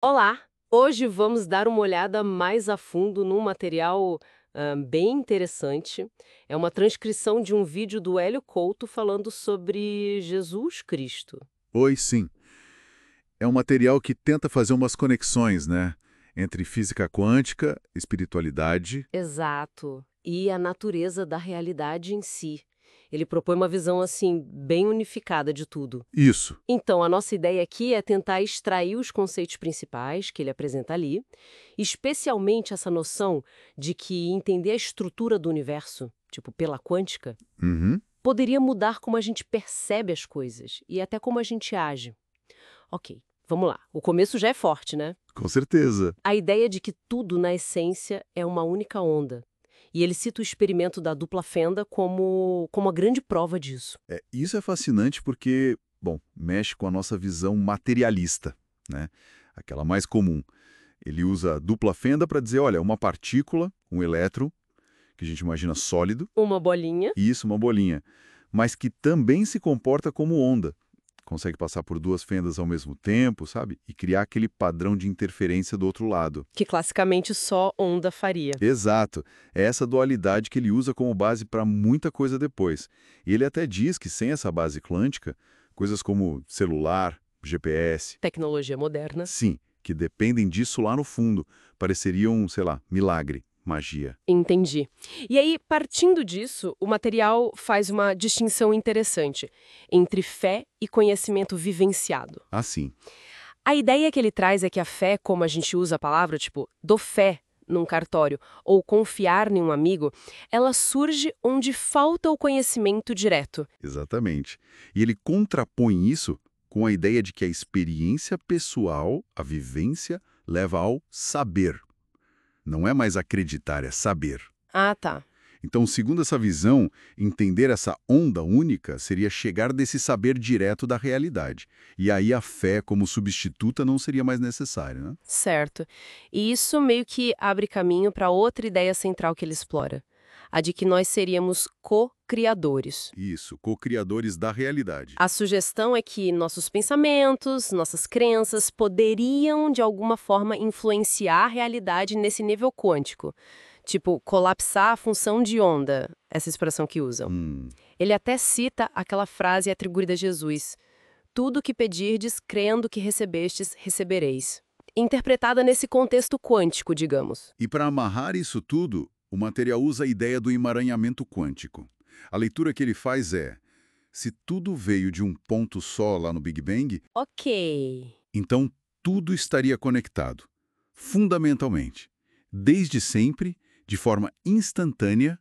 Olá! Hoje vamos dar uma olhada mais a fundo num material bem interessante. É uma transcrição de um vídeo do Hélio Couto falando sobre Jesus Cristo. Oi, sim. É um material que tenta fazer umas conexões, né? Entre física quântica, espiritualidade. Exato. E a natureza da realidade em si. Ele propõe uma visão assim bem unificada de tudo. Isso. Então, a nossa ideia aqui é tentar extrair os conceitos principais que ele apresenta ali, especialmente essa noção de que entender a estrutura do universo, tipo pela quântica, Uhum, poderia mudar como a gente percebe as coisas e até como a gente age. Ok, vamos lá. O começo já é forte, né? com certeza. A ideia de que tudo, na essência, é uma única onda. E ele cita o experimento da dupla fenda como a grande prova disso. Isso é fascinante porque, bom, mexe com a nossa visão materialista, né? Aquela mais comum. Ele usa a dupla fenda para dizer, olha, uma partícula, um elétron, que a gente imagina sólido, Uma bolinha. e isso, uma bolinha, mas que também se comporta como onda. Consegue passar por duas fendas ao mesmo tempo, sabe? E criar aquele padrão de interferência do outro lado. Que classicamente só onda faria. Exato. É essa dualidade que ele usa como base para muita coisa depois. E ele até diz que sem essa base quântica, coisas como celular, GPS, Tecnologia moderna. sim, que dependem disso lá no fundo, pareceriam, sei lá, milagre, magia. Entendi. E aí, partindo disso, o material faz uma distinção interessante entre fé e conhecimento vivenciado. Assim. A ideia que ele traz é que a fé, como a gente usa a palavra, tipo, dou fé num cartório ou confiar em um amigo, ela surge onde falta o conhecimento direto. Exatamente. E ele contrapõe isso com a ideia de que a experiência pessoal, a vivência, leva ao saber. Não é mais acreditar, é saber. Ah, tá. Então, segundo essa visão, entender essa onda única seria chegar desse saber direto da realidade. E aí a fé como substituta não seria mais necessária, né? Certo. E isso meio que abre caminho para outra ideia central que ele explora, a de que nós seríamos co-criadores. Isso, co-criadores da realidade. A sugestão é que nossos pensamentos, nossas crenças poderiam, de alguma forma, influenciar a realidade nesse nível quântico. Tipo, colapsar a função de onda, essa expressão que usam. Hum, Ele até cita aquela frase atribuída a Jesus: tudo que pedirdes, crendo que recebestes, recebereis. Interpretada nesse contexto quântico, digamos. E para amarrar isso tudo, o material usa a ideia do emaranhamento quântico. A leitura que ele faz é: se tudo veio de um ponto só lá no Big Bang, Ok. então tudo estaria conectado, fundamentalmente, desde sempre, de forma instantânea,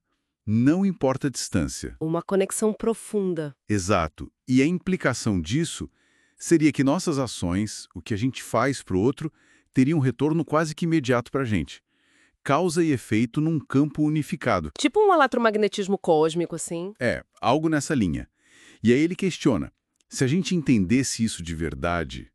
não importa a distância. Uma conexão profunda. Exato. E a implicação disso seria que nossas ações, o que a gente faz para o outro, teriam um retorno quase que imediato para a gente. Causa e efeito num campo unificado. Tipo um eletromagnetismo cósmico, assim. É, algo nessa linha. E aí ele questiona, se a gente entendesse isso de verdade,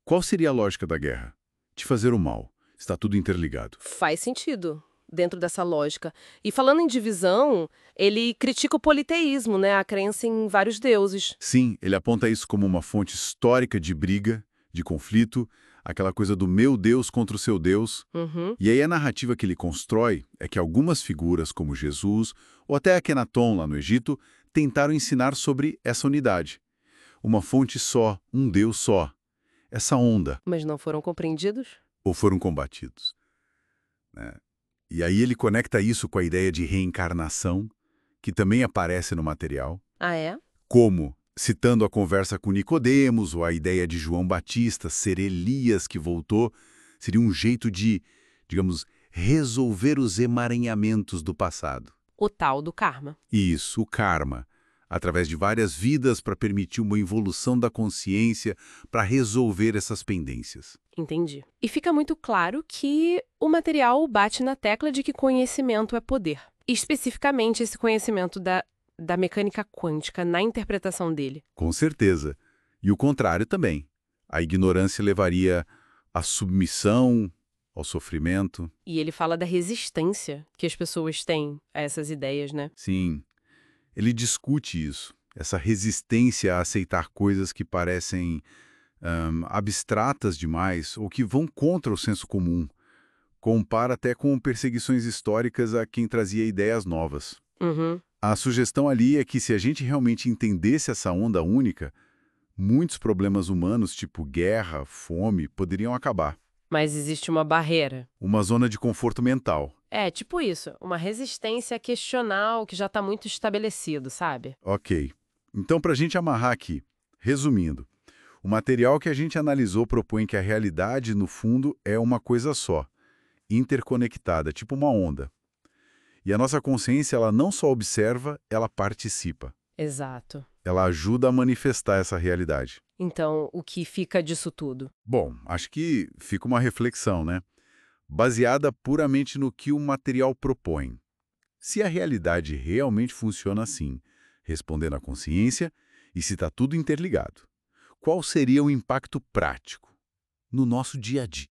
qual seria a lógica da guerra? De fazer o mal. Está tudo interligado. Faz sentido dentro dessa lógica. E falando em divisão, ele critica o politeísmo, né? A crença em vários deuses. Sim, ele aponta isso como uma fonte histórica de briga, de conflito, aquela coisa do meu Deus contra o seu Deus. Uhum. E aí a narrativa que ele constrói é que algumas figuras, como Jesus, ou até Akenaton lá no Egito, tentaram ensinar sobre essa unidade. Uma fonte só, um Deus só. Essa onda. Mas não foram compreendidos? Ou foram combatidos, né? E aí ele conecta isso com a ideia de reencarnação, que também aparece no material, Ah, é? como, citando a conversa com Nicodemos, ou a ideia de João Batista ser Elias que voltou, seria um jeito de, digamos, resolver os emaranhamentos do passado. O tal do karma. Isso, o karma, através de várias vidas para permitir uma evolução da consciência, para resolver essas pendências. Entendi. E fica muito claro que o material bate na tecla de que conhecimento é poder. Especificamente esse conhecimento da mecânica quântica na interpretação dele. Com certeza. E o contrário também. A ignorância levaria à submissão, ao sofrimento. E ele fala da resistência que as pessoas têm a essas ideias, né? Sim, ele discute isso, essa resistência a aceitar coisas que parecem, abstratas demais ou que vão contra o senso comum. Compara até com perseguições históricas a quem trazia ideias novas. Uhum. A sugestão ali é que se a gente realmente entendesse essa onda única, muitos problemas humanos, tipo guerra, fome, poderiam acabar. Mas existe uma barreira. Uma zona de conforto mental. É, tipo isso, uma resistência a questionar o que já está muito estabelecido, sabe? Ok. Então, para a gente amarrar aqui, resumindo, o material que a gente analisou propõe que a realidade, no fundo, é uma coisa só, interconectada, tipo uma onda. E a nossa consciência, ela não só observa, ela participa. Exato. Ela ajuda a manifestar essa realidade. Então, o que fica disso tudo? Bom, acho que fica uma reflexão, né? Baseada puramente no que o material propõe. Se a realidade realmente funciona assim, respondendo à consciência, e se está tudo interligado, qual seria o impacto prático no nosso dia a dia?